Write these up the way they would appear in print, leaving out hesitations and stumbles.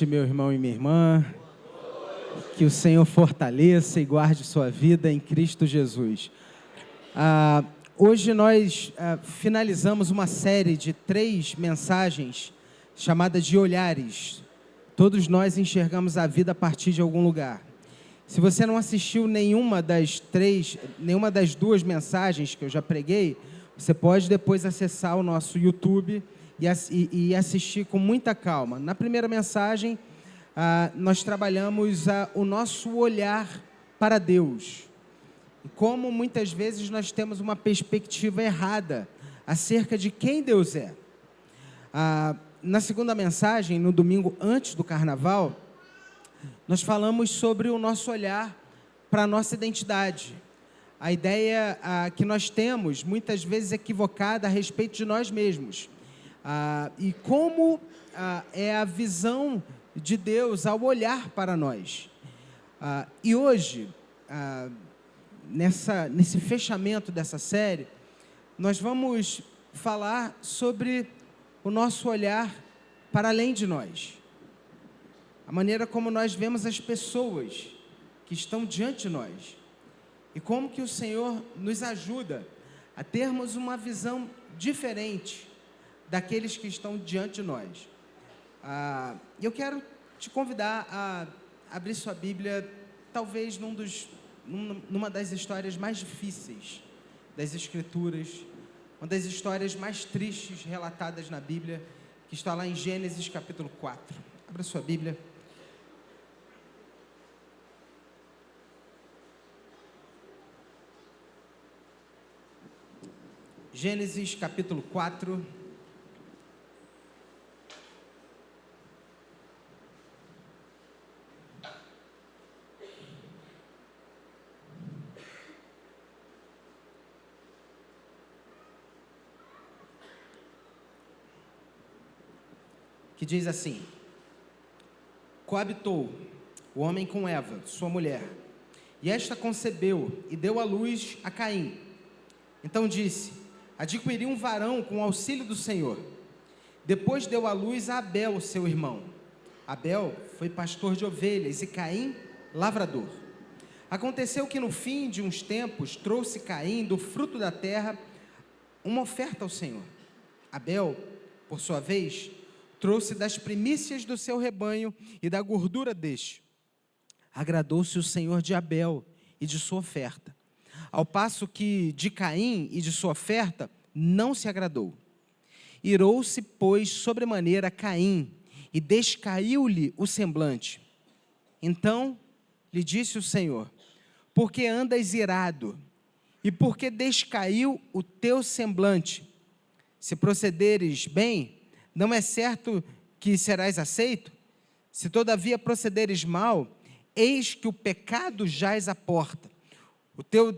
Meu irmão e minha irmã, que o Senhor fortaleça e guarde sua vida em Cristo Jesus. Hoje nós finalizamos uma série de 3 mensagens chamada de olhares. Todos nós enxergamos a vida a partir de algum lugar. Se você não assistiu nenhuma das 2 mensagens que eu já preguei, você pode depois acessar o nosso YouTube e assistir com muita calma. Na primeira mensagem, nós trabalhamos o nosso olhar para Deus. Como muitas vezes nós temos uma perspectiva errada acerca de quem Deus é. Na segunda mensagem, no domingo antes do Carnaval, nós falamos sobre o nosso olhar para a nossa identidade. A ideia que nós temos, muitas vezes equivocada, a respeito de nós mesmos. E como é a visão de Deus ao olhar para nós. E hoje, nesse fechamento dessa série, nós vamos falar sobre o nosso olhar para além de nós. A maneira como nós vemos as pessoas que estão diante de nós. E como que o Senhor nos ajuda a termos uma visão diferente daqueles que estão diante de nós. Eu quero te convidar a abrir sua Bíblia, talvez numa das histórias mais difíceis das Escrituras, uma das histórias mais tristes relatadas na Bíblia, que está lá em Gênesis capítulo 4. Abra sua Bíblia. Gênesis capítulo 4. Que diz assim: coabitou o homem com Eva, sua mulher, e esta concebeu e deu à luz a Caim. Então disse: adquiri um varão com o auxílio do Senhor. Depois deu à luz a Abel, seu irmão. Abel foi pastor de ovelhas e Caim, lavrador. Aconteceu que no fim de uns tempos trouxe Caim do fruto da terra uma oferta ao Senhor. Abel, por sua vez, trouxe das primícias do seu rebanho e da gordura deste. Agradou-se o Senhor de Abel e de sua oferta, ao passo que de Caim e de sua oferta não se agradou. Irou-se, pois, sobremaneira Caim, e descaiu-lhe o semblante. Então lhe disse o Senhor: por que andas irado? E por que descaiu o teu semblante? Se procederes bem, não é certo que serás aceito? Se todavia procederes mal, eis que o pecado jaz à porta.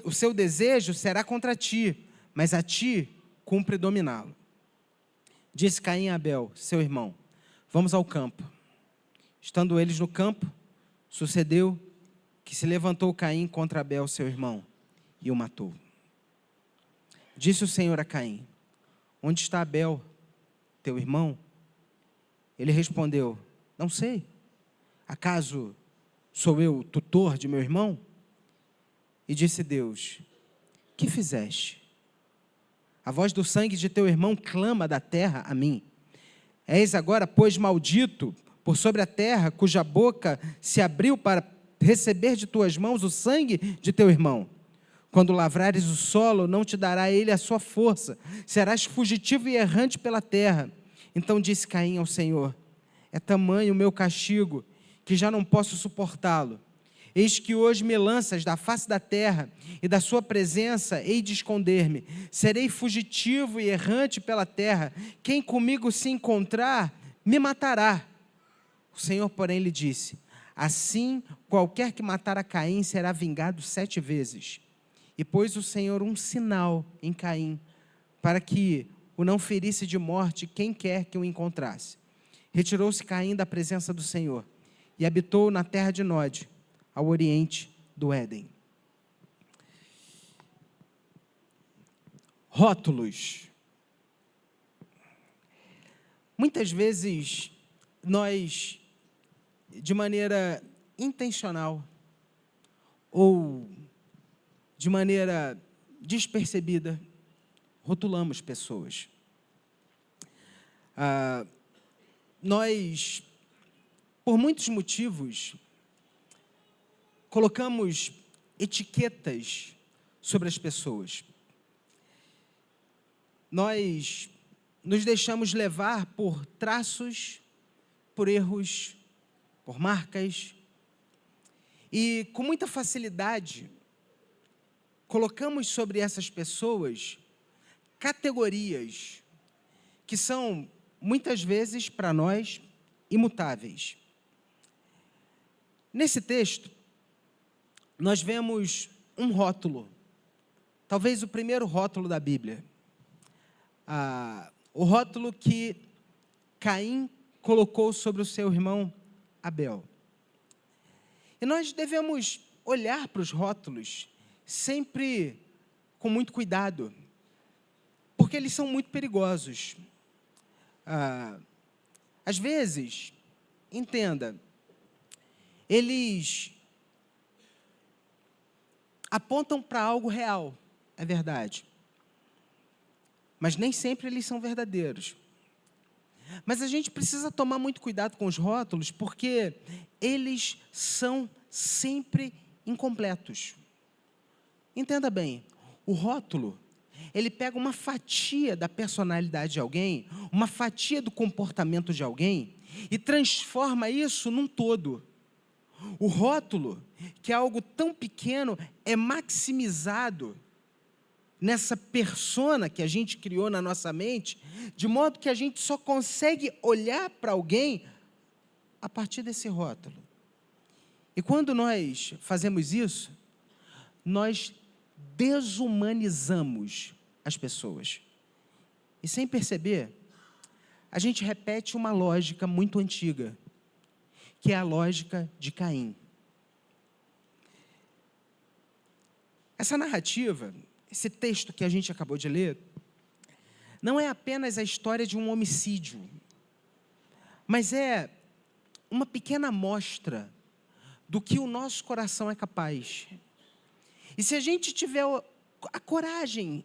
O seu desejo será contra ti, mas a ti cumpre dominá-lo. Disse Caim a Abel, seu irmão: vamos ao campo. Estando eles no campo, sucedeu que se levantou Caim contra Abel, seu irmão, e o matou. Disse o Senhor a Caim: onde está Abel, teu irmão? Ele respondeu: não sei. Acaso sou eu o tutor de meu irmão? E disse Deus: que fizeste? A voz do sangue de teu irmão clama da terra a mim. És agora, pois, maldito por sobre a terra, cuja boca se abriu para receber de tuas mãos o sangue de teu irmão. Quando lavrares o solo, não te dará ele a sua força. Serás fugitivo e errante pela terra. Então disse Caim ao Senhor: é tamanho o meu castigo, que já não posso suportá-lo. Eis que hoje me lanças da face da terra, e da sua presença hei de esconder-me. Serei fugitivo e errante pela terra. Quem comigo se encontrar, me matará. O Senhor, porém, lhe disse: assim, qualquer que matar a Caim será vingado 7 vezes. E pôs o Senhor um sinal em Caim, para que o não ferisse de morte quem quer que o encontrasse. Retirou-se Caim da presença do Senhor, e habitou na terra de Nod, ao oriente do Éden. Rótulos. Muitas vezes nós de maneira intencional ou de maneira despercebida, rotulamos pessoas. Nós, por muitos motivos, colocamos etiquetas sobre as pessoas. Nós nos deixamos levar por traços, por erros, por marcas, e com muita facilidade colocamos sobre essas pessoas categorias que são, muitas vezes, para nós, imutáveis. Nesse texto, nós vemos um rótulo, talvez o primeiro rótulo da Bíblia. O rótulo que Caim colocou sobre o seu irmão Abel. E nós devemos olhar para os rótulos sempre com muito cuidado, porque eles são muito perigosos. Às vezes, entenda, eles apontam para algo real, é verdade, mas nem sempre eles são verdadeiros. Mas a gente precisa tomar muito cuidado com os rótulos, porque eles são sempre incompletos. Entenda bem, o rótulo, ele pega uma fatia da personalidade de alguém, uma fatia do comportamento de alguém, e transforma isso num todo. O rótulo, que é algo tão pequeno, é maximizado nessa persona que a gente criou na nossa mente, de modo que a gente só consegue olhar para alguém a partir desse rótulo. E quando nós fazemos isso, nós desumanizamos as pessoas. E sem perceber, a gente repete uma lógica muito antiga, que é a lógica de Caim. Essa narrativa, esse texto que a gente acabou de ler, não é apenas a história de um homicídio, mas é uma pequena amostra do que o nosso coração é capaz. E se a gente tiver a coragem,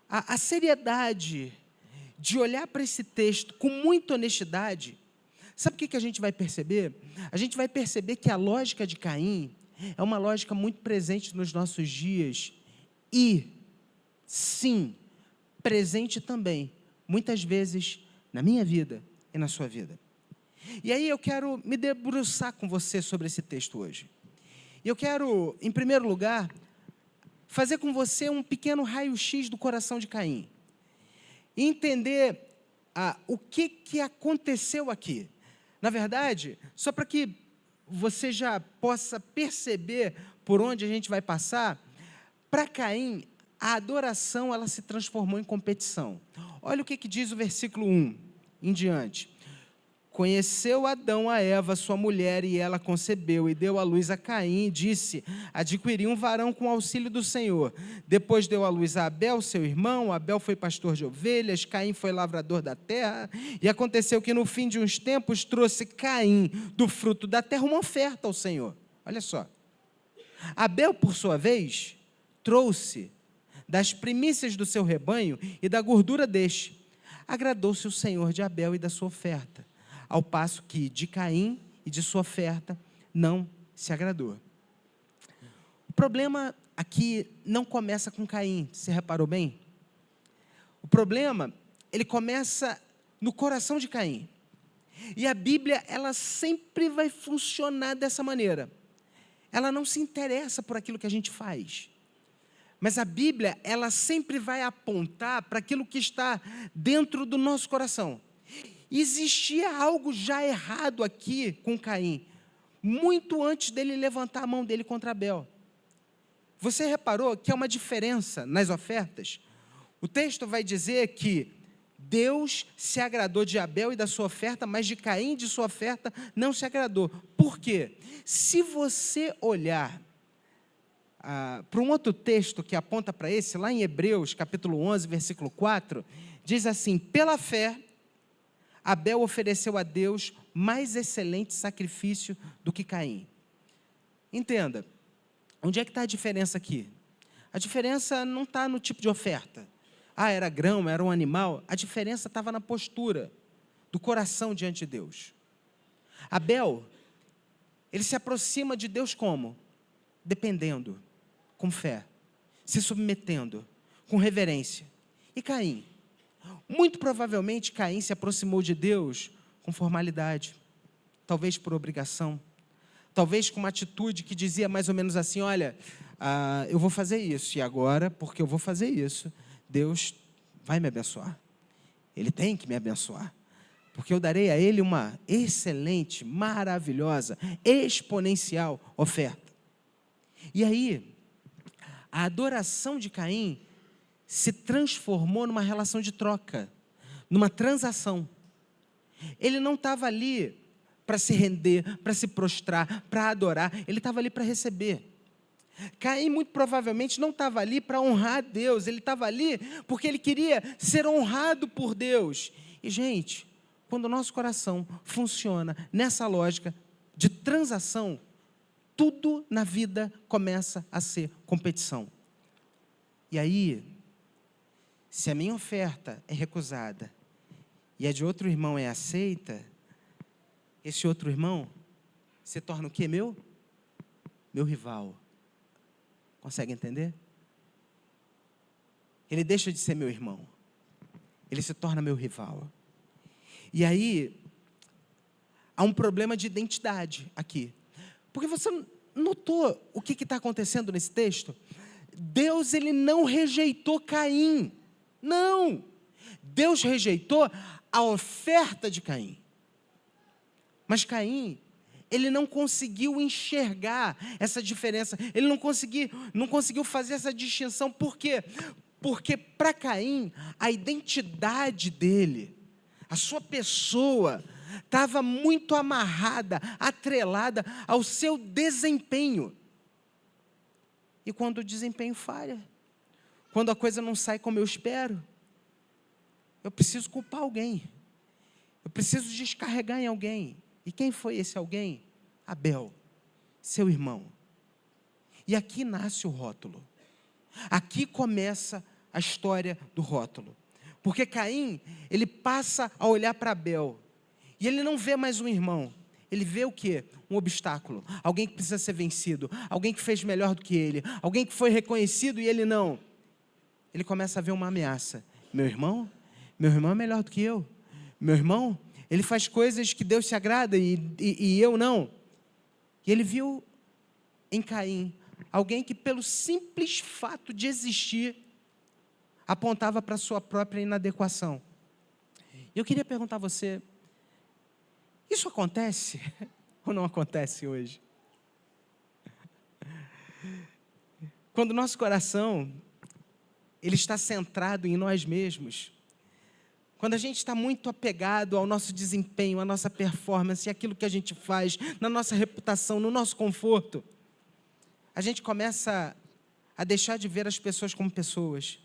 a seriedade de olhar para esse texto com muita honestidade, sabe o que a gente vai perceber? A gente vai perceber que a lógica de Caim é uma lógica muito presente nos nossos dias e, sim, presente também, muitas vezes, na minha vida e na sua vida. E aí eu quero me debruçar com você sobre esse texto hoje. E eu quero, em primeiro lugar, fazer com você um pequeno raio-x do coração de Caim. E entender o que aconteceu aqui. Na verdade, só para que você já possa perceber por onde a gente vai passar, para Caim, a adoração ela se transformou em competição. Olha o que diz o versículo 1 em diante. Conheceu Adão a Eva, sua mulher, e ela concebeu e deu à luz a Caim, e disse, adquiri um varão com auxílio do Senhor. Depois deu à luz a Abel, seu irmão. Abel foi pastor de ovelhas, Caim foi lavrador da terra. E aconteceu que no fim de uns tempos trouxe Caim do fruto da terra uma oferta ao Senhor. Olha só. Abel, por sua vez, trouxe das primícias do seu rebanho e da gordura deste. Agradou-se o Senhor de Abel e da sua oferta, ao passo que de Caim e de sua oferta não se agradou. O problema aqui não começa com Caim, você reparou bem? O problema, ele começa no coração de Caim. E a Bíblia, ela sempre vai funcionar dessa maneira. Ela não se interessa por aquilo que a gente faz. Mas a Bíblia, ela sempre vai apontar para aquilo que está dentro do nosso coração. Existia algo já errado aqui com Caim, muito antes dele levantar a mão dele contra Abel. Você reparou que há uma diferença nas ofertas? O texto vai dizer que Deus se agradou de Abel e da sua oferta, mas de Caim e de sua oferta não se agradou. Por quê? Se você olhar para um outro texto que aponta para esse, lá em Hebreus, capítulo 11, versículo 4, diz assim, pela fé, Abel ofereceu a Deus mais excelente sacrifício do que Caim. Entenda, onde é que está a diferença aqui? A diferença não está no tipo de oferta. Era grão, era um animal. A diferença estava na postura do coração diante de Deus. Abel, ele se aproxima de Deus como? Dependendo, com fé, se submetendo, com reverência. E Caim? Muito provavelmente Caim se aproximou de Deus com formalidade, talvez por obrigação, talvez com uma atitude que dizia mais ou menos assim: olha, eu vou fazer isso, e agora, porque eu vou fazer isso, Deus vai me abençoar. Ele tem que me abençoar, porque eu darei a Ele uma excelente, maravilhosa, exponencial oferta. E aí, a adoração de Caim se transformou numa relação de troca, numa transação. Ele não estava ali para se render, para se prostrar, para adorar, ele estava ali para receber. Caim muito provavelmente não estava ali para honrar a Deus, ele estava ali porque ele queria ser honrado por Deus. E gente, quando o nosso coração funciona nessa lógica de transação, tudo na vida começa a ser competição. E aí, se a minha oferta é recusada e a de outro irmão é aceita, esse outro irmão se torna o quê? Meu rival. Consegue entender? Ele deixa de ser meu irmão. Ele se torna meu rival. E aí, há um problema de identidade aqui. Porque você notou o que está acontecendo nesse texto? Deus, ele não rejeitou Caim. Não. Deus rejeitou a oferta de Caim. Mas Caim, ele não conseguiu enxergar essa diferença. Ele não conseguiu fazer essa distinção. Por quê? Porque para Caim, a identidade dele, a sua pessoa, estava muito amarrada, atrelada ao seu desempenho. E quando o desempenho falha, quando a coisa não sai como eu espero, eu preciso culpar alguém. Eu preciso descarregar em alguém. E quem foi esse alguém? Abel, seu irmão. E aqui nasce o rótulo. Aqui começa a história do rótulo. Porque Caim, ele passa a olhar para Abel. E ele não vê mais um irmão. Ele vê o quê? Um obstáculo. Alguém que precisa ser vencido. Alguém que fez melhor do que ele. Alguém que foi reconhecido e ele não. Ele começa a ver uma ameaça. Meu irmão é melhor do que eu. Meu irmão, ele faz coisas que Deus se agrada e eu não. E ele viu em Caim alguém que, pelo simples fato de existir, apontava para a sua própria inadequação. E eu queria perguntar a você, isso acontece ou não acontece hoje? Quando o nosso coração, ele está centrado em nós mesmos, quando a gente está muito apegado ao nosso desempenho, à nossa performance, aquilo que a gente faz, na nossa reputação, no nosso conforto, a gente começa a deixar de ver as pessoas como pessoas.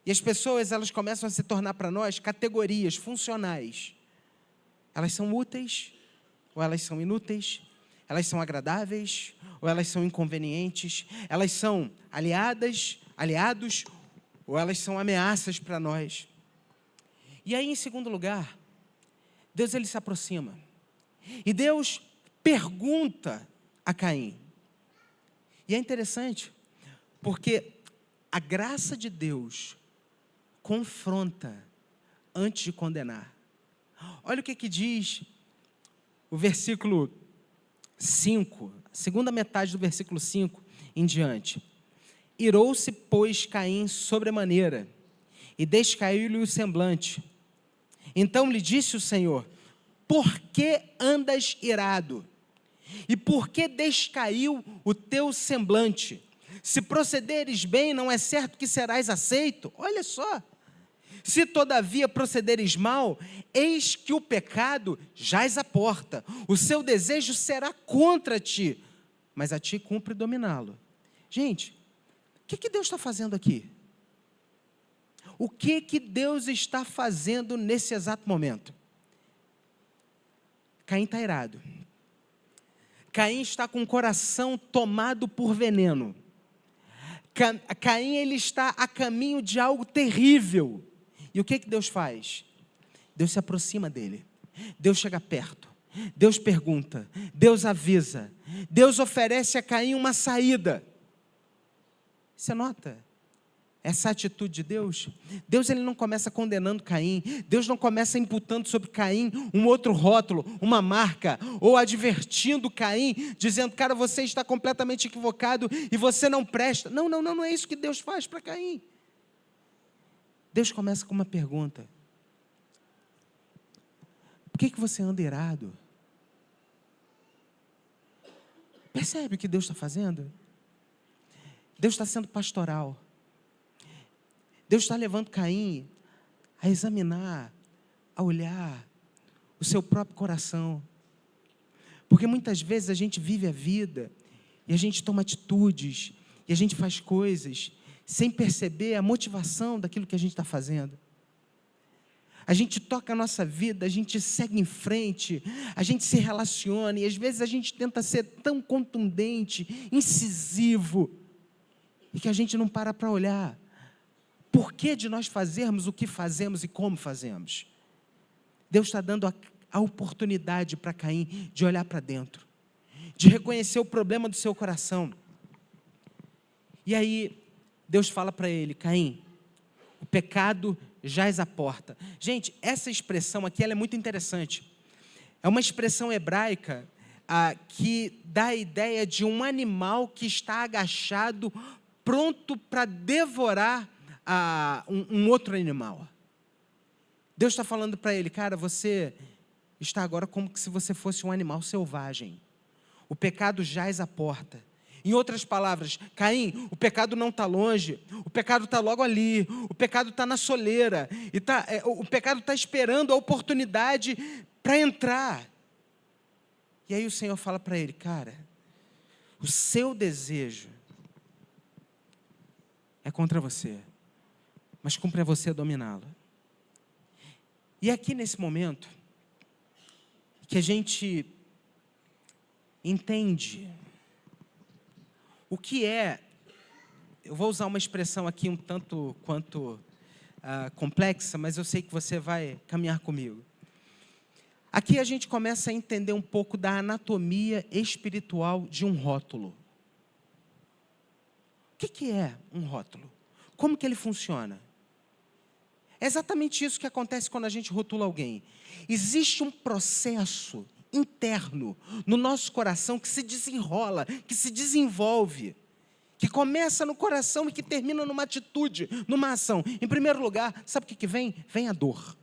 E as pessoas, elas começam a se tornar para nós categorias funcionais. Elas são úteis, ou elas são inúteis, elas são agradáveis, ou elas são inconvenientes, elas são aliados, ou elas são ameaças para nós. E aí, em segundo lugar, Deus, ele se aproxima. E Deus pergunta a Caim. E é interessante, porque a graça de Deus confronta antes de condenar. Olha o que diz o versículo 5, a segunda metade do versículo 5 em diante. Irou-se, pois, Caim sobremaneira, e descaiu-lhe o semblante. Então lhe disse o Senhor: por que andas irado? E por que descaiu o teu semblante? Se procederes bem, não é certo que serás aceito? Olha só. Se todavia procederes mal, eis que o pecado jaz à porta. O seu desejo será contra ti, mas a ti cumpre dominá-lo. Gente, o que Deus está fazendo aqui? O que Deus está fazendo nesse exato momento? Caim está irado. Caim está com o coração tomado por veneno. Caim, ele está a caminho de algo terrível. E o que Deus faz? Deus se aproxima dele. Deus chega perto. Deus pergunta. Deus avisa. Deus oferece a Caim uma saída. Você nota essa atitude de Deus? Deus, ele não começa condenando Caim. Deus não começa imputando sobre Caim um outro rótulo, uma marca, ou advertindo Caim, dizendo, cara, você está completamente equivocado e você não presta. Não é isso que Deus faz para Caim. Deus começa com uma pergunta. Por que você anda irado? Percebe o que Deus está fazendo? Deus está sendo pastoral. Deus está levando Caim a examinar, a olhar o seu próprio coração. Porque muitas vezes a gente vive a vida e a gente toma atitudes e a gente faz coisas sem perceber a motivação daquilo que a gente está fazendo. A gente toca a nossa vida, a gente segue em frente, a gente se relaciona e às vezes a gente tenta ser tão contundente, incisivo, e que a gente não para olhar por que de nós fazermos o que fazemos e como fazemos. Deus está dando a oportunidade para Caim de olhar para dentro, de reconhecer o problema do seu coração. E aí Deus fala para ele, Caim, o pecado jaz à porta. Gente, essa expressão aqui ela é muito interessante. É uma expressão hebraica que dá a ideia de um animal que está agachado, pronto para devorar um outro animal. Deus está falando para ele, cara, você está agora como se você fosse um animal selvagem. O pecado jaz à porta. Em outras palavras, Caim, o pecado não está longe, o pecado está logo ali, o pecado está na soleira, o pecado está esperando a oportunidade para entrar. E aí o Senhor fala para ele, cara, o seu desejo é contra você, mas cumpre a você dominá-lo. E aqui nesse momento, que a gente entende o que é, eu vou usar uma expressão aqui um tanto quanto complexa, mas eu sei que você vai caminhar comigo. Aqui a gente começa a entender um pouco da anatomia espiritual de um rótulo. O que é um rótulo? Como que ele funciona? É exatamente isso que acontece quando a gente rotula alguém. Existe um processo interno no nosso coração que se desenrola, que se desenvolve, que começa no coração e que termina numa atitude, numa ação. Em primeiro lugar, sabe o que vem? Vem a dor,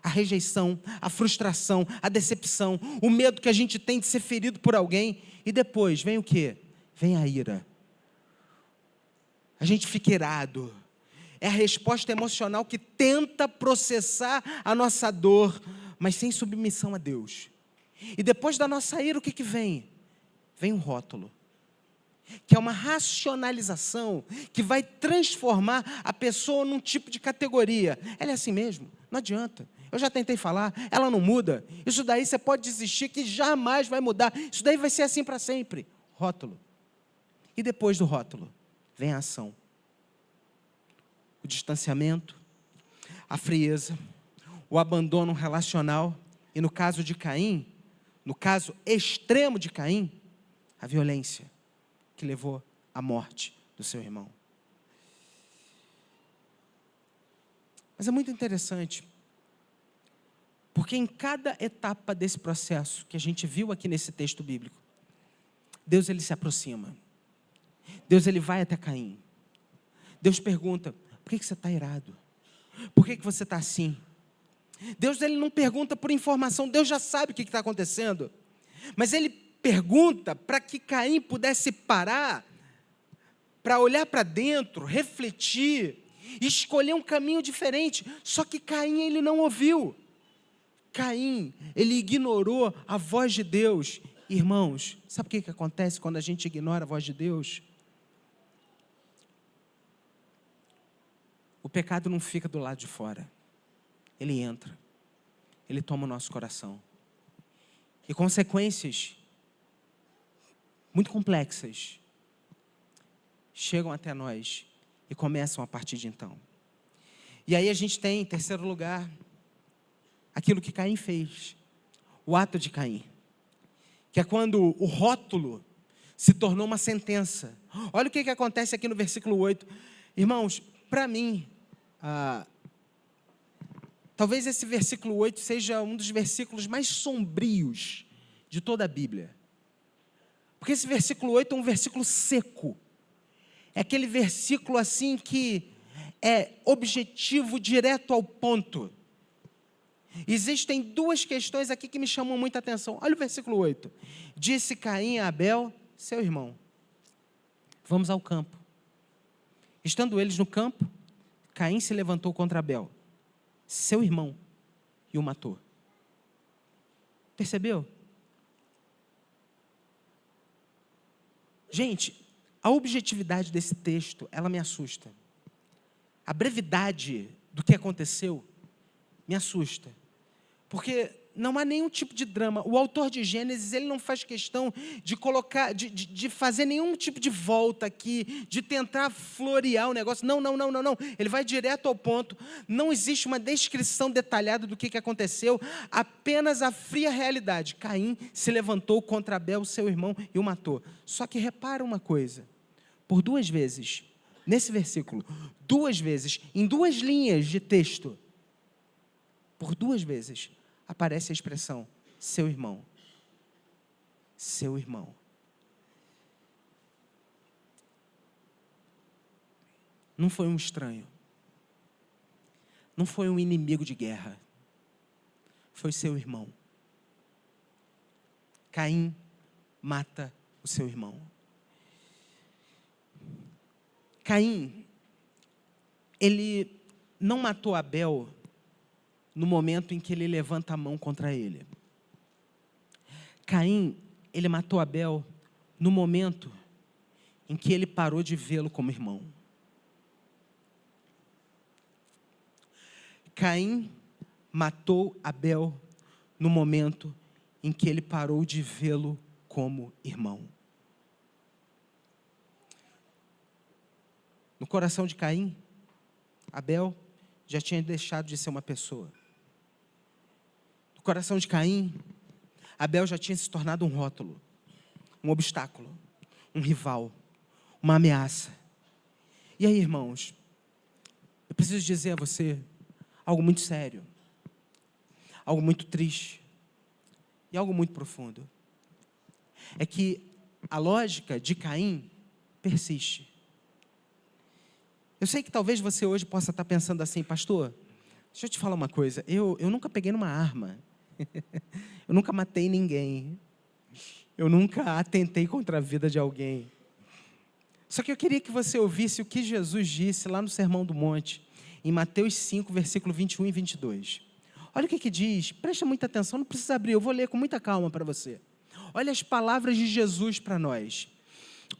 a rejeição, a frustração, a decepção, o medo que a gente tem de ser ferido por alguém. E depois vem o quê? Vem a ira. A gente fica irado. É a resposta emocional que tenta processar a nossa dor, mas sem submissão a Deus. E depois da nossa ira, o que vem? Vem um rótulo, que é uma racionalização que vai transformar a pessoa num tipo de categoria. Ela é assim mesmo, não adianta. Eu já tentei falar, ela não muda. Isso daí você pode desistir, que jamais vai mudar. Isso daí vai ser assim para sempre. Rótulo. E depois do rótulo, vem a ação. O distanciamento, a frieza, o abandono relacional. E no caso de Caim, no caso extremo de Caim, a violência que levou à morte do seu irmão. Mas é muito interessante, porque em cada etapa desse processo que a gente viu aqui nesse texto bíblico, Deus ele se aproxima. Deus ele vai até Caim. Deus pergunta, por que você está irado? Por que você está assim? Deus ele não pergunta por informação, Deus já sabe o que está acontecendo. Mas ele pergunta para que Caim pudesse parar, para olhar para dentro, refletir, e escolher um caminho diferente. Só que Caim ele não ouviu. Caim, ele ignorou a voz de Deus. Irmãos, sabe o que acontece quando a gente ignora a voz de Deus? O pecado não fica do lado de fora. Ele entra. Ele toma o nosso coração. E consequências muito complexas chegam até nós e começam a partir de então. E aí a gente tem, em terceiro lugar, aquilo que Caim fez. O ato de Caim. Que é quando o rótulo se tornou uma sentença. Olha o que acontece aqui no versículo 8. Irmãos, para mim, talvez esse versículo 8 seja um dos versículos mais sombrios de toda a Bíblia. Porque esse versículo 8 é um versículo seco. É aquele versículo assim que é objetivo, direto ao ponto. Existem duas questões aqui que me chamam muita atenção. Olha o versículo 8. Disse Caim a Abel, seu irmão, vamos ao campo. Estando eles no campo, Caim se levantou contra Abel, seu irmão, e o matou. Percebeu? Gente, a objetividade desse texto, ela me assusta. A brevidade do que aconteceu me assusta. Porque não há nenhum tipo de drama. O autor de Gênesis, ele não faz questão de colocar, de fazer nenhum tipo de volta aqui, de tentar florear o negócio. Não. Ele vai direto ao ponto. Não existe uma descrição detalhada do que aconteceu, apenas a fria realidade. Caim se levantou contra Abel, seu irmão, e o matou. Só que repara uma coisa. Por duas vezes, nesse versículo, duas vezes, em duas linhas de texto, por duas vezes, aparece a expressão, seu irmão. Seu irmão. Não foi um estranho. Não foi um inimigo de guerra. Foi seu irmão. Caim mata o seu irmão. Caim, ele não matou Abel no momento em que ele levanta a mão contra ele. Caim, ele matou Abel no momento em que ele parou de vê-lo como irmão. Caim matou Abel no momento em que ele parou de vê-lo como irmão. No coração de Caim, Abel já tinha deixado de ser uma pessoa. No coração de Caim, Abel já tinha se tornado um rótulo, um obstáculo, um rival, uma ameaça. E aí, irmãos, eu preciso dizer a você algo muito sério, algo muito triste e algo muito profundo. É que a lógica de Caim persiste. Eu sei que talvez você hoje possa estar pensando assim, pastor, deixa eu te falar uma coisa, eu nunca peguei numa arma, eu nunca matei ninguém, eu nunca atentei contra a vida de alguém. Só que eu queria que você ouvisse o que Jesus disse lá no Sermão do Monte, em Mateus 5, versículo 21 e 22. Olha o que diz, presta muita atenção, não precisa abrir, eu vou ler com muita calma para você. Olha as palavras de Jesus para nós.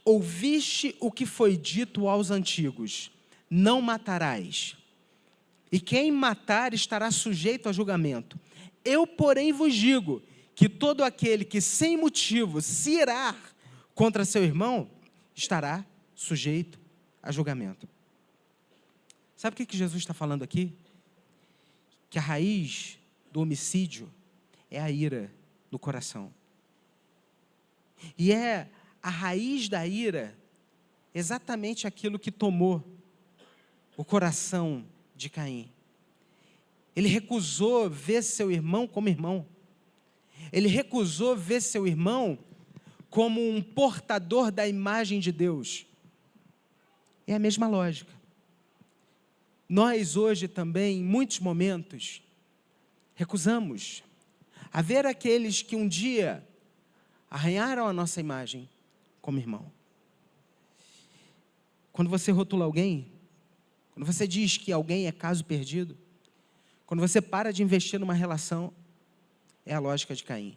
Ouviste o que foi dito aos antigos, não matarás, e quem matar estará sujeito a julgamento. Eu, porém, vos digo que todo aquele que sem motivo se irar contra seu irmão, estará sujeito a julgamento. Sabe o que Jesus está falando aqui? Que a raiz do homicídio é a ira do coração. E é a raiz da ira exatamente aquilo que tomou o coração de Caim. Ele recusou ver seu irmão como irmão. Ele recusou ver seu irmão como um portador da imagem de Deus. É a mesma lógica. Nós hoje também, em muitos momentos, recusamos a ver aqueles que um dia arranharam a nossa imagem como irmão. Quando você rotula alguém, quando você diz que alguém é caso perdido, quando você para de investir numa relação, é a lógica de Caim.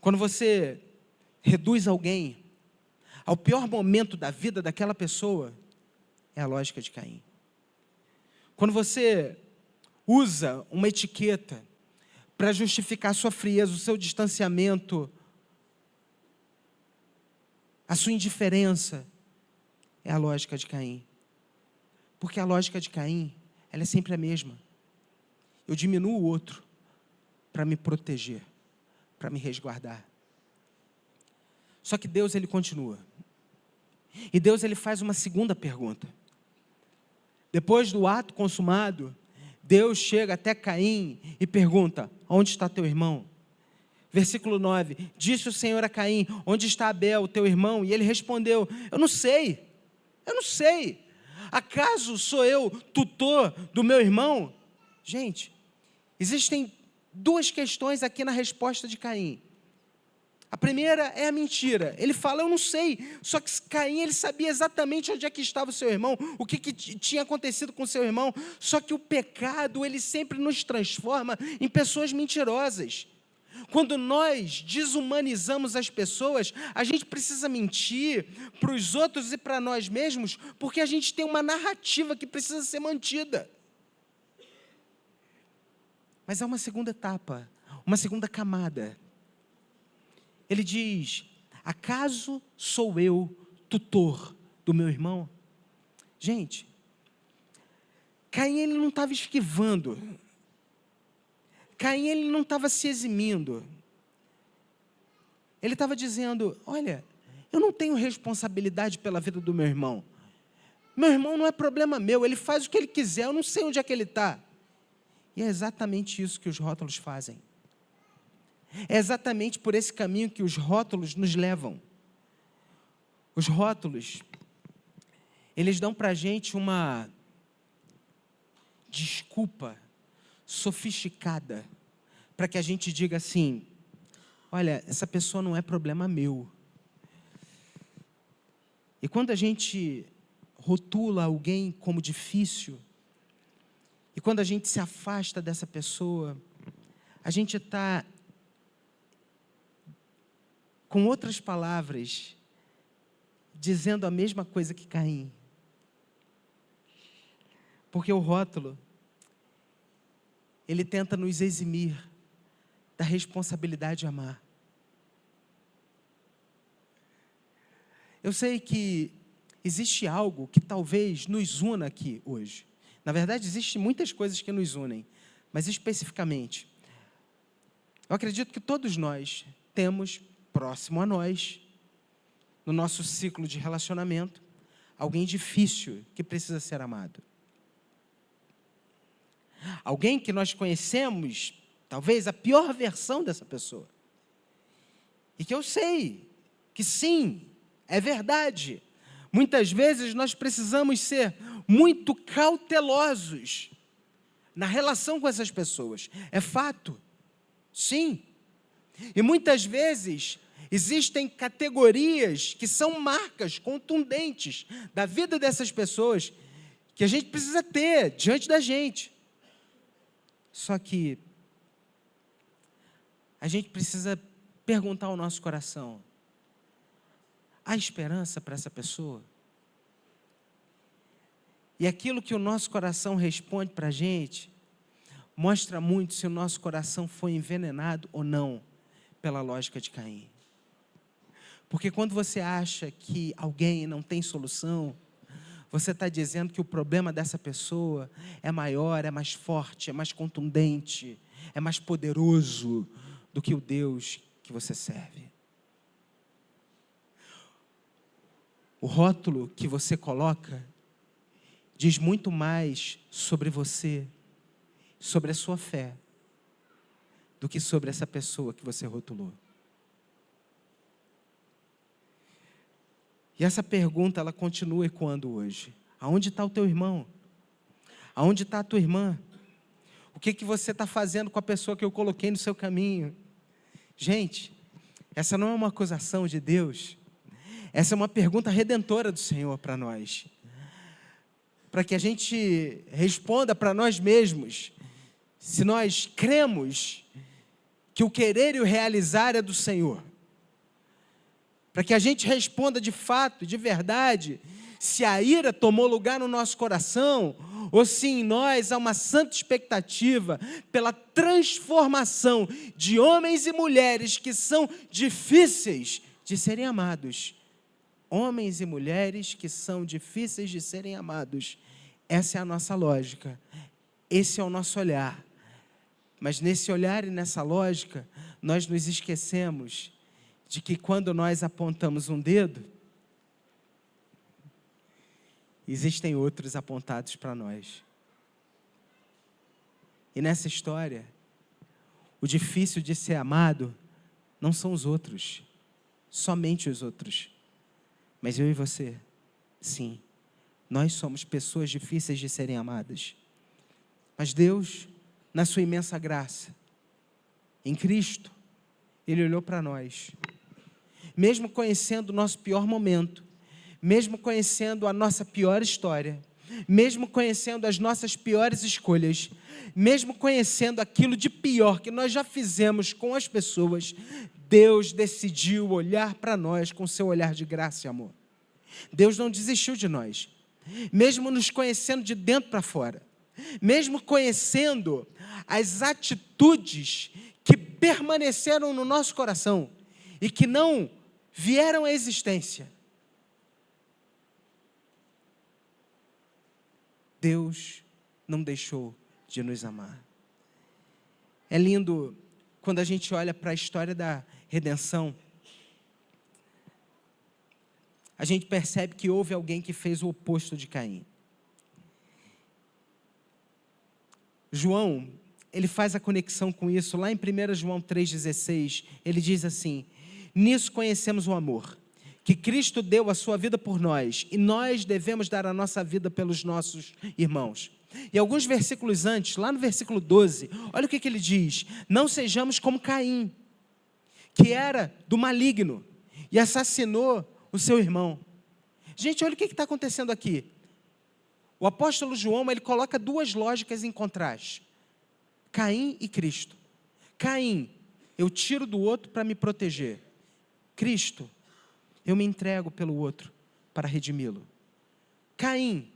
Quando você reduz alguém ao pior momento da vida daquela pessoa, é a lógica de Caim. Quando você usa uma etiqueta para justificar a sua frieza, o seu distanciamento, a sua indiferença, é a lógica de Caim. Porque a lógica de Caim, ela é sempre a mesma. Eu diminuo o outro para me proteger, para me resguardar. Só que Deus, ele continua. E Deus, ele faz uma segunda pergunta. Depois do ato consumado, Deus chega até Caim e pergunta: onde está teu irmão? Versículo 9, disse o Senhor a Caim: onde está Abel, teu irmão? E ele respondeu: eu não sei. Acaso sou eu tutor do meu irmão? Gente, existem duas questões aqui na resposta de Caim. A primeira é a mentira. Ele fala: eu não sei. Só que Caim, ele sabia exatamente onde é que estava o seu irmão, o que tinha acontecido com o seu irmão. Só que o pecado, ele sempre nos transforma em pessoas mentirosas. Quando nós desumanizamos as pessoas, a gente precisa mentir para os outros e para nós mesmos, porque a gente tem uma narrativa que precisa ser mantida. Mas há uma segunda etapa, uma segunda camada. Ele diz: acaso sou eu tutor do meu irmão? Gente, Caim, ele não estava esquivando. Caim, ele não estava se eximindo. Ele estava dizendo: olha, eu não tenho responsabilidade pela vida do meu irmão. Meu irmão não é problema meu, ele faz o que ele quiser, eu não sei onde é que ele está. E é exatamente isso que os rótulos fazem. É exatamente por esse caminho que os rótulos nos levam. Os rótulos, eles dão para a gente uma desculpa sofisticada para que a gente diga assim: olha, essa pessoa não é problema meu. E quando a gente rotula alguém como difícil, e quando a gente se afasta dessa pessoa, a gente está, com outras palavras, dizendo a mesma coisa que Caim. Porque o rótulo, ele tenta nos eximir da responsabilidade de amar. Eu sei que existe algo que talvez nos una aqui hoje. Na verdade, existem muitas coisas que nos unem, mas especificamente, eu acredito que todos nós temos próximo a nós, no nosso ciclo de relacionamento, alguém difícil que precisa ser amado. Alguém que nós conhecemos, talvez a pior versão dessa pessoa. E que eu sei que sim, é verdade. Muitas vezes nós precisamos ser muito cautelosos na relação com essas pessoas. É fato, sim. E muitas vezes existem categorias que são marcas contundentes da vida dessas pessoas que a gente precisa ter diante da gente. Só que a gente precisa perguntar ao nosso coração: há esperança para essa pessoa? E aquilo que o nosso coração responde para a gente mostra muito se o nosso coração foi envenenado ou não pela lógica de Caim. Porque quando você acha que alguém não tem solução, você está dizendo que o problema dessa pessoa é maior, é mais forte, é mais contundente, é mais poderoso do que o Deus que você serve. O rótulo que você coloca diz muito mais sobre você, sobre a sua fé, do que sobre essa pessoa que você rotulou. E essa pergunta, ela continua ecoando hoje. Aonde está o teu irmão? Aonde está a tua irmã? O que você está fazendo com a pessoa que eu coloquei no seu caminho? Gente, essa não é uma acusação de Deus. Essa é uma pergunta redentora do Senhor para nós. Para que a gente responda para nós mesmos. Se nós cremos que o querer e o realizar é do Senhor. Para que a gente responda de fato, de verdade, se a ira tomou lugar no nosso coração, ou se em nós há uma santa expectativa pela transformação de homens e mulheres que são difíceis de serem amados. Homens e mulheres que são difíceis de serem amados. Essa é a nossa lógica, esse é o nosso olhar. Mas nesse olhar e nessa lógica, nós nos esquecemos de que quando nós apontamos um dedo, existem outros apontados para nós. E nessa história, o difícil de ser amado não são os outros, somente os outros. Mas eu e você, sim, nós somos pessoas difíceis de serem amadas. Mas Deus, na sua imensa graça, em Cristo, Ele olhou para nós. Mesmo conhecendo o nosso pior momento, mesmo conhecendo a nossa pior história, mesmo conhecendo as nossas piores escolhas, mesmo conhecendo aquilo de pior que nós já fizemos com as pessoas, Deus decidiu olhar para nós com seu olhar de graça e amor. Deus não desistiu de nós, mesmo nos conhecendo de dentro para fora, mesmo conhecendo as atitudes que permaneceram no nosso coração e que não vieram à existência. Deus não deixou de nos amar. É lindo quando a gente olha para a história da redenção. A gente percebe que houve alguém que fez o oposto de Caim. João, ele faz a conexão com isso. Lá em 1 João 3,16, ele diz assim: nisso conhecemos o amor, que Cristo deu a sua vida por nós, e nós devemos dar a nossa vida pelos nossos irmãos. E alguns versículos antes, lá no versículo 12, olha o que ele diz: não sejamos como Caim, que era do maligno e assassinou o seu irmão. Gente, olha o que está acontecendo aqui. O apóstolo João, ele coloca duas lógicas em contraste: Caim e Cristo. Caim, eu tiro do outro para me proteger. Cristo, eu me entrego pelo outro para redimi-lo. Caim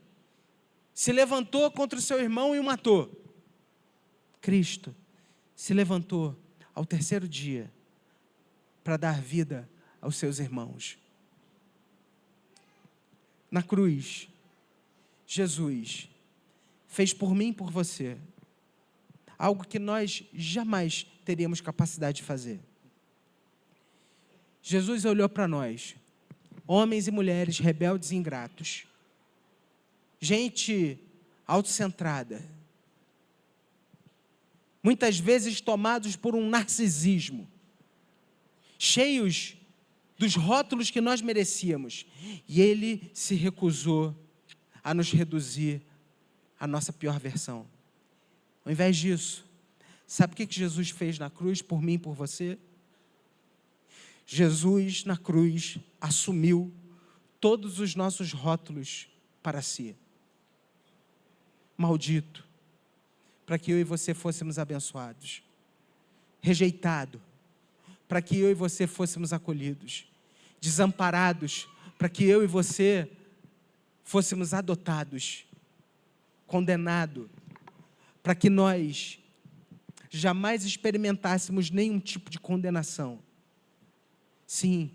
se levantou contra o seu irmão e o matou. Cristo se levantou ao terceiro dia para dar vida aos seus irmãos. Na cruz, Jesus fez por mim e por você algo que nós jamais teríamos capacidade de fazer. Jesus olhou para nós, homens e mulheres rebeldes e ingratos, gente autocentrada, muitas vezes tomados por um narcisismo, cheios dos rótulos que nós merecíamos, e Ele se recusou a nos reduzir à nossa pior versão. Ao invés disso, sabe o que Jesus fez na cruz por mim e por você? Jesus, na cruz, assumiu todos os nossos rótulos para si. Maldito, para que eu e você fôssemos abençoados. Rejeitado, para que eu e você fôssemos acolhidos. Desamparados, para que eu e você fôssemos adotados. Condenado, para que nós jamais experimentássemos nenhum tipo de condenação. Sim,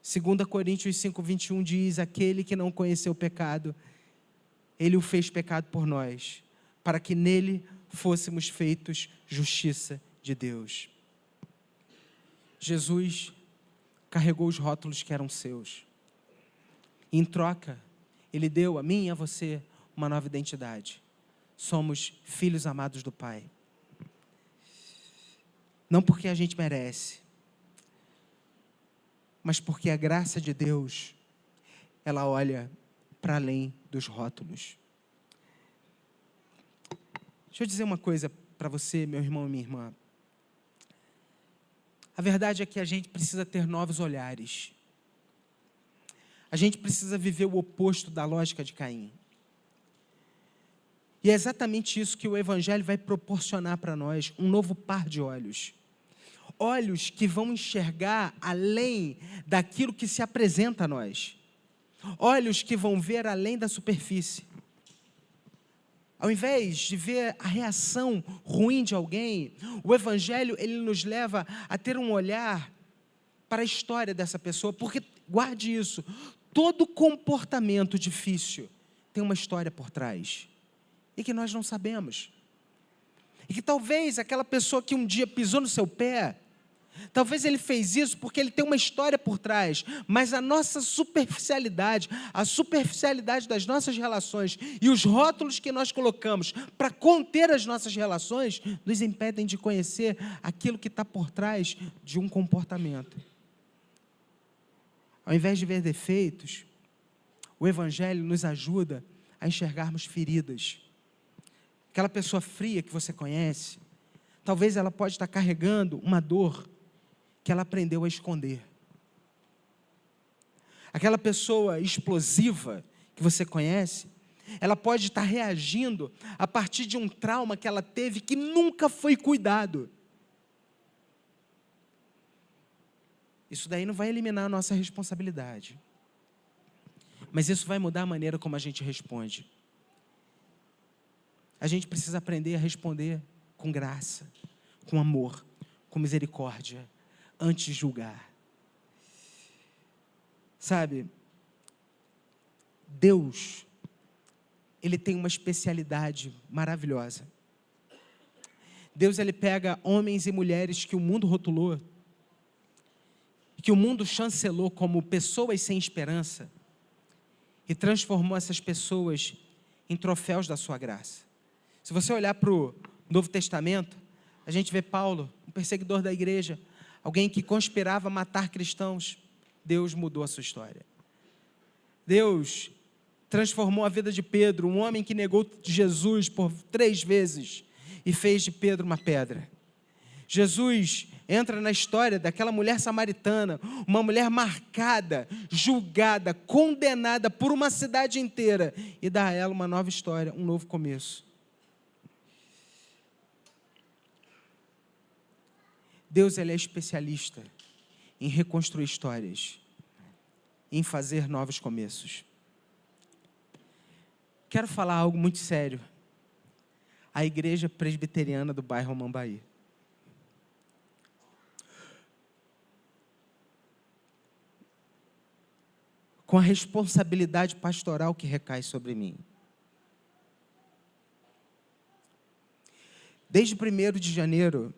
2 Coríntios 5:21 diz: aquele que não conheceu o pecado, Ele o fez pecado por nós, para que nele fôssemos feitos justiça de Deus. Jesus carregou os rótulos que eram seus. Em troca, Ele deu a mim e a você uma nova identidade. Somos filhos amados do Pai. Não porque a gente merece, mas porque a graça de Deus, ela olha para além dos rótulos. Deixa eu dizer uma coisa para você, meu irmão e minha irmã. A verdade é que a gente precisa ter novos olhares. A gente precisa viver o oposto da lógica de Caim. E é exatamente isso que o Evangelho vai proporcionar para nós, um novo par de olhos. Olhos que vão enxergar além daquilo que se apresenta a nós. Olhos que vão ver além da superfície. Ao invés de ver a reação ruim de alguém, o Evangelho, ele nos leva a ter um olhar para a história dessa pessoa, porque, guarde isso, todo comportamento difícil tem uma história por trás, e que nós não sabemos. E que talvez aquela pessoa que um dia pisou no seu pé, talvez ele fez isso porque ele tem uma história por trás, mas a nossa superficialidade, a superficialidade das nossas relações e os rótulos que nós colocamos para conter as nossas relações, nos impedem de conhecer aquilo que está por trás de um comportamento. Ao invés de ver defeitos, o Evangelho nos ajuda a enxergarmos feridas. Aquela pessoa fria que você conhece, talvez ela pode estar carregando uma dor que ela aprendeu a esconder. Aquela pessoa explosiva que você conhece, ela pode estar reagindo a partir de um trauma que ela teve que nunca foi cuidado. Isso daí não vai eliminar a nossa responsabilidade, mas isso vai mudar a maneira como a gente responde. A gente precisa aprender a responder com graça, com amor, com misericórdia, antes de julgar. Sabe, Deus, Ele tem uma especialidade maravilhosa. Deus, Ele pega homens e mulheres que o mundo rotulou, que o mundo chancelou como pessoas sem esperança, e transformou essas pessoas em troféus da sua graça. Se você olhar para o Novo Testamento, a gente vê Paulo, um perseguidor da igreja, alguém que conspirava matar cristãos. Deus mudou a sua história. Deus transformou a vida de Pedro, um homem que negou Jesus por 3 vezes e fez de Pedro uma pedra. Jesus entra na história daquela mulher samaritana, uma mulher marcada, julgada, condenada por uma cidade inteira, e dá a ela uma nova história, um novo começo. Deus, Ele é especialista em reconstruir histórias, em fazer novos começos. Quero falar algo muito sério. A igreja presbiteriana do bairro Mambaí. Com a responsabilidade pastoral que recai sobre mim. Desde 1º de janeiro,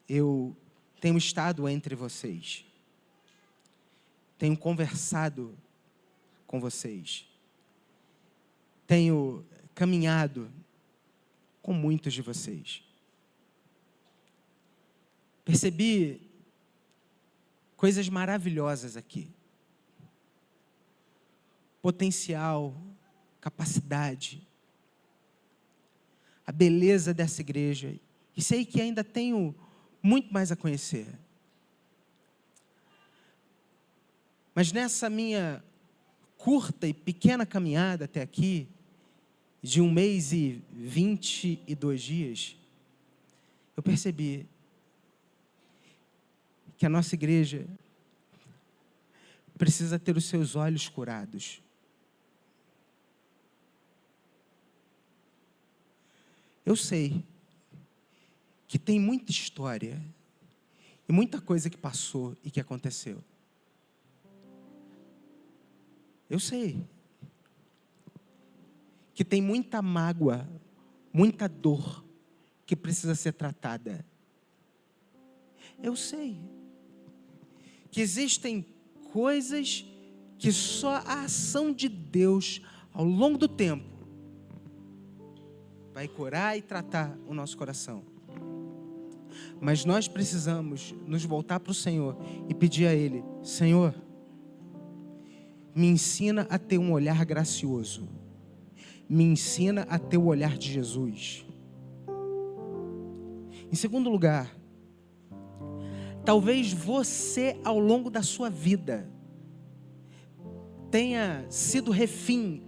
eu tenho estado entre vocês. Tenho conversado com vocês. Tenho caminhado com muitos de vocês. Percebi coisas maravilhosas aqui. Potencial, capacidade, a beleza dessa igreja. E sei que ainda tenho muito mais a conhecer. Mas nessa minha curta e pequena caminhada até aqui, de 1 mês e 22 dias, eu percebi que a nossa igreja precisa ter os seus olhos curados. Eu sei que tem muita história e muita coisa que passou e que aconteceu. Eu sei que tem muita mágoa, muita dor que precisa ser tratada. Eu sei que existem coisas que só a ação de Deus ao longo do tempo vai curar e tratar o nosso coração. Mas nós precisamos nos voltar para o Senhor e pedir a Ele: Senhor, me ensina a ter um olhar gracioso. Me ensina a ter o olhar de Jesus. Em segundo lugar, talvez você, ao longo da sua vida, tenha sido refém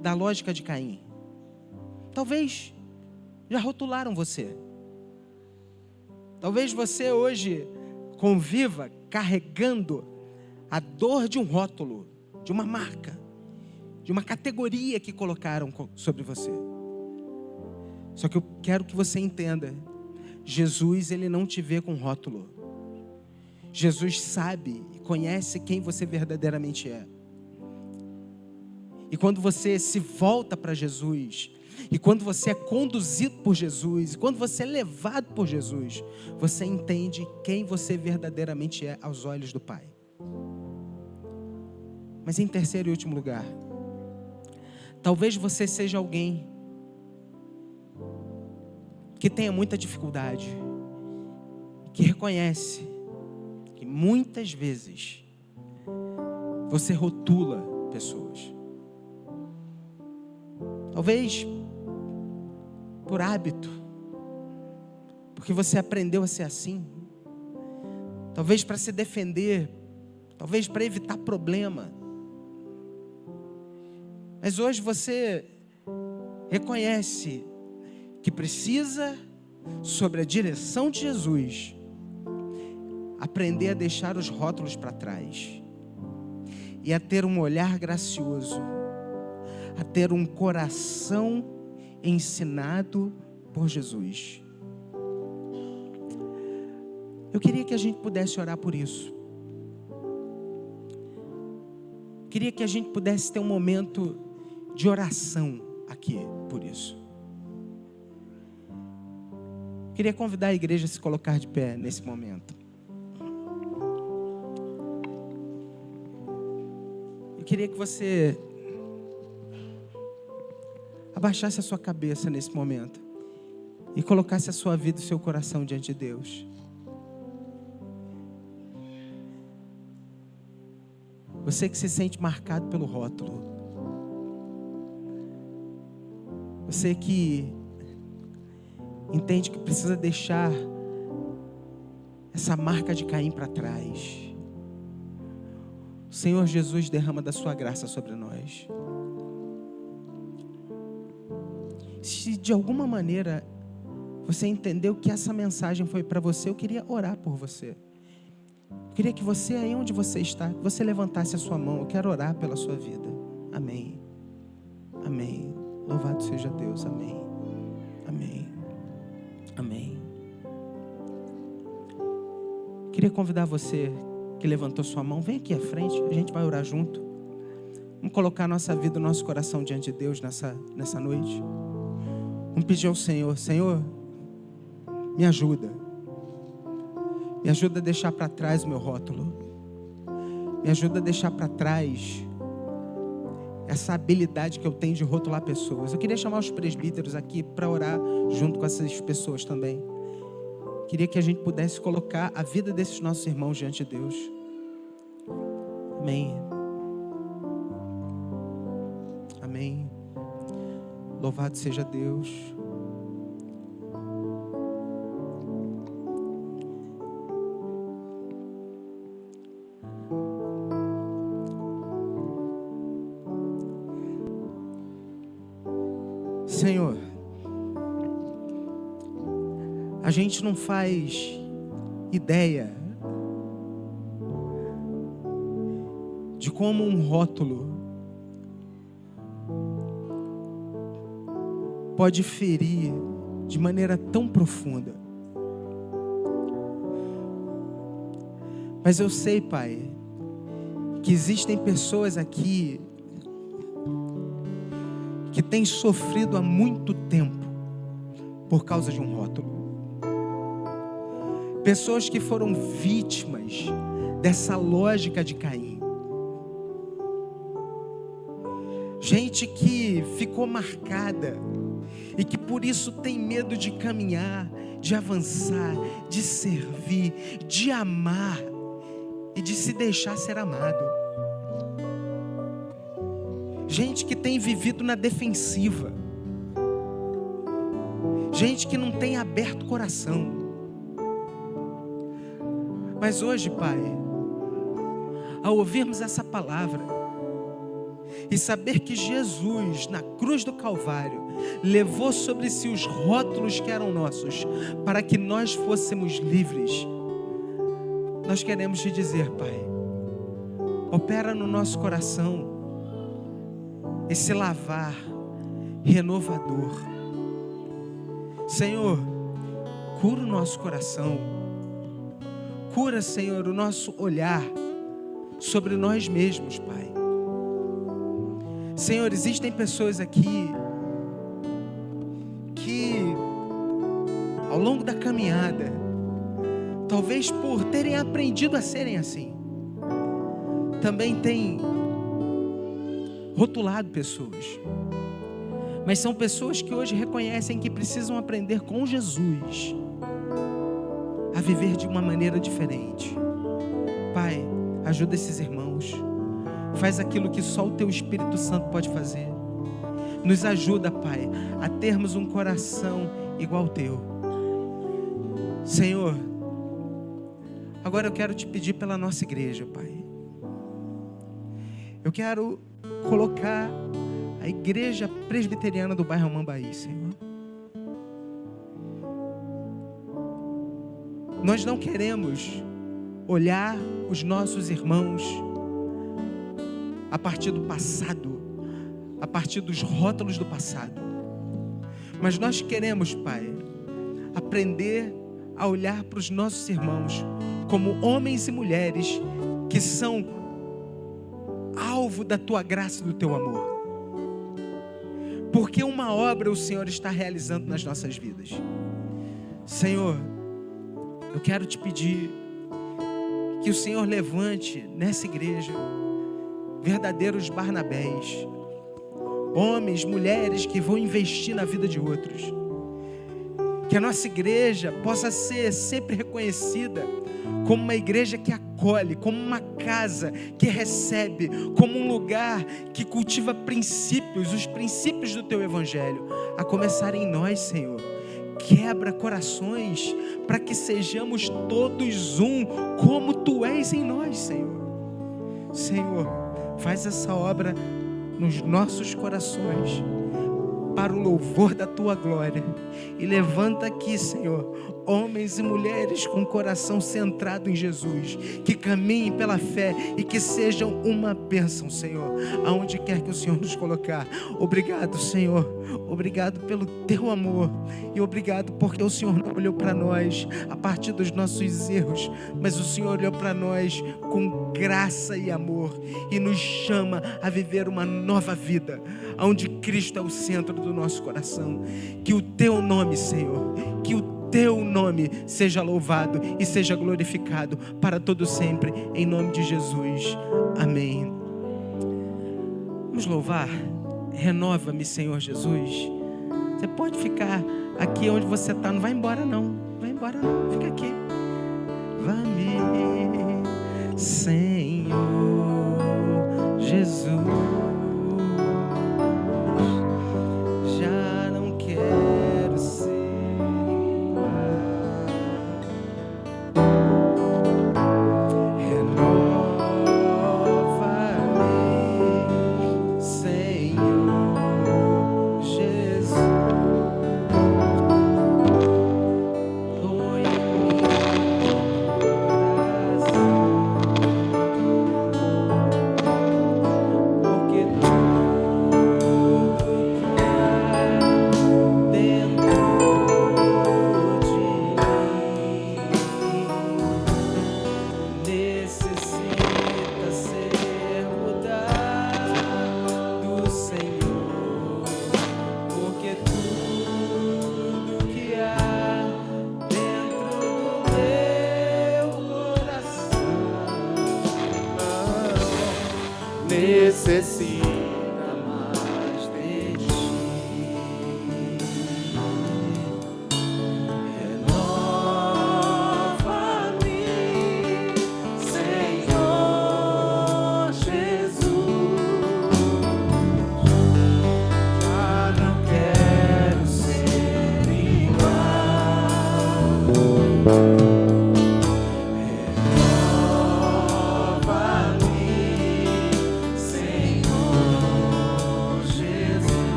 da lógica de Caim. Talvez já rotularam você. Talvez você hoje conviva carregando a dor de um rótulo, de uma marca, de uma categoria que colocaram sobre você. Só que eu quero que você entenda, Jesus, ele não te vê com rótulo. Jesus sabe e conhece quem você verdadeiramente é. E quando você se volta para Jesus, e quando você é conduzido por Jesus, e quando você é levado por Jesus, você entende quem você verdadeiramente é aos olhos do Pai. Mas em terceiro e último lugar, talvez você seja alguém que tenha muita dificuldade, que reconhece que muitas vezes você rotula pessoas. Talvez por hábito, porque você aprendeu a ser assim. Talvez para se defender, talvez para evitar problema. Mas hoje você reconhece que precisa, sob a direção de Jesus, aprender a deixar os rótulos para trás e a ter um olhar gracioso, a ter um coração ensinado por Jesus. Eu queria que a gente pudesse orar por isso. Queria que a gente pudesse ter um momento de oração aqui por isso. Queria convidar a igreja a se colocar de pé nesse momento. Eu queria que você abaixasse a sua cabeça nesse momento e colocasse a sua vida e o seu coração diante de Deus. Você que se sente marcado pelo rótulo, você que entende que precisa deixar essa marca de Caim para trás, o Senhor Jesus derrama da sua graça sobre nós. Se de alguma maneira você entendeu que essa mensagem foi para você, eu queria orar por você. Eu queria que você, aí onde você está, que você levantasse a sua mão. Eu quero orar pela sua vida. Amém. Amém. Louvado seja Deus. Amém. Amém. Amém. Queria convidar você que levantou sua mão, vem aqui à frente, a gente vai orar junto. Vamos colocar nossa vida, nosso coração diante de Deus nessa noite. Vamos pedir ao Senhor: Senhor, me ajuda. Me ajuda a deixar para trás o meu rótulo. Me ajuda a deixar para trás essa habilidade que eu tenho de rotular pessoas. Eu queria chamar os presbíteros aqui para orar junto com essas pessoas também. Queria que a gente pudesse colocar a vida desses nossos irmãos diante de Deus. Amém. Amém. Louvado seja Deus. Senhor, a gente não faz ideia de como um rótulo pode ferir de maneira tão profunda. Mas eu sei, Pai, que existem pessoas aqui que têm sofrido há muito tempo por causa de um rótulo. Pessoas que foram vítimas dessa lógica de Caim. Gente que ficou marcada e que por isso tem medo de caminhar, de avançar, de servir, de amar e de se deixar ser amado. Gente que tem vivido na defensiva. Gente que não tem aberto o coração. Mas hoje, Pai, ao ouvirmos essa palavra e saber que Jesus, na cruz do Calvário, levou sobre si os rótulos que eram nossos, para que nós fôssemos livres, nós queremos te dizer, Pai, opera no nosso coração. esse lavar renovador. Senhor, cura o nosso coração. Cura, Senhor, o nosso olhar sobre nós mesmos, Pai. Senhor, existem pessoas aqui que, ao longo da caminhada, talvez por terem aprendido a serem assim, também têm rotulado pessoas. Mas são pessoas que hoje reconhecem que precisam aprender com Jesus a viver de uma maneira diferente. Pai, ajuda esses irmãos. Faz aquilo que só o Teu Espírito Santo pode fazer. Nos ajuda, Pai, a termos um coração igual ao Teu. Senhor, agora eu quero Te pedir pela nossa igreja, Pai. Eu quero colocar a igreja presbiteriana do bairro Amambaí, Senhor. Nós não queremos olhar os nossos irmãos a partir do passado, a partir dos rótulos do passado. Mas nós queremos, Pai, aprender a olhar para os nossos irmãos como homens e mulheres que são alvo da Tua graça e do Teu amor. Porque uma obra o Senhor está realizando nas nossas vidas. Senhor, eu quero Te pedir que o Senhor levante nessa igreja verdadeiros Barnabés, homens, mulheres que vão investir na vida de outros. Que a nossa igreja possa ser sempre reconhecida como uma igreja que acolhe, como uma casa que recebe, como um lugar que cultiva princípios, os princípios do Teu Evangelho, a começar em nós, Senhor. Quebra corações para que sejamos todos um, como Tu és em nós, Senhor. Senhor, faz essa obra nos nossos corações, para o louvor da Tua glória. E levanta aqui, Senhor, homens e mulheres com o coração centrado em Jesus, que caminhem pela fé e que sejam uma bênção, Senhor, aonde quer que o Senhor nos colocar. Obrigado, Senhor, obrigado pelo Teu amor, e obrigado porque o Senhor não olhou para nós a partir dos nossos erros, mas o Senhor olhou para nós com graça e amor, e nos chama a viver uma nova vida, onde Cristo é o centro do nosso coração. Que o Teu nome, Senhor, que o Teu nome seja louvado e seja glorificado para todo sempre, em nome de Jesus, amém. Vamos louvar. Renova-me, Senhor Jesus. Você pode ficar aqui onde você está, não vai embora não, vai embora não, fica aqui. Vai-me, Senhor Jesus. Necessita mais de Ti. Renova-me, Senhor Jesus. Já não quero ser igual. Renova-me, Senhor.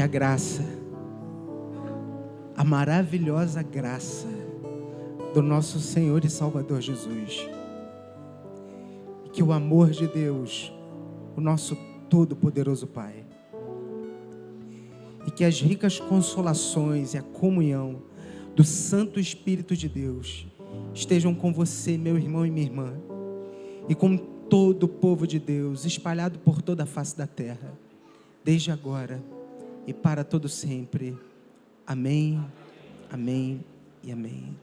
graça, a maravilhosa graça do nosso Senhor e Salvador Jesus, e que o amor de Deus, o nosso Todo-Poderoso Pai, e que as ricas consolações e a comunhão do Santo Espírito de Deus estejam com você, meu irmão e minha irmã, e com todo o povo de Deus espalhado por toda a face da terra, desde agora e para todo sempre. Amém, amém e amém.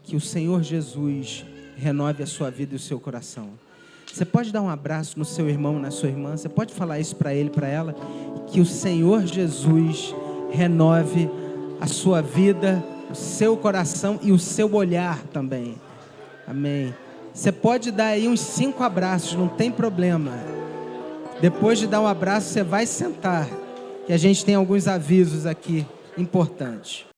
Que o Senhor Jesus renove a sua vida e o seu coração. Você pode dar um abraço no seu irmão, na sua irmã, você pode falar isso para ele, para ela. Que o Senhor Jesus renove a sua vida, o seu coração e o seu olhar também. Amém. Você pode dar aí uns 5 abraços, não tem problema. Depois de dar um abraço, você vai sentar, que a gente tem alguns avisos aqui importantes.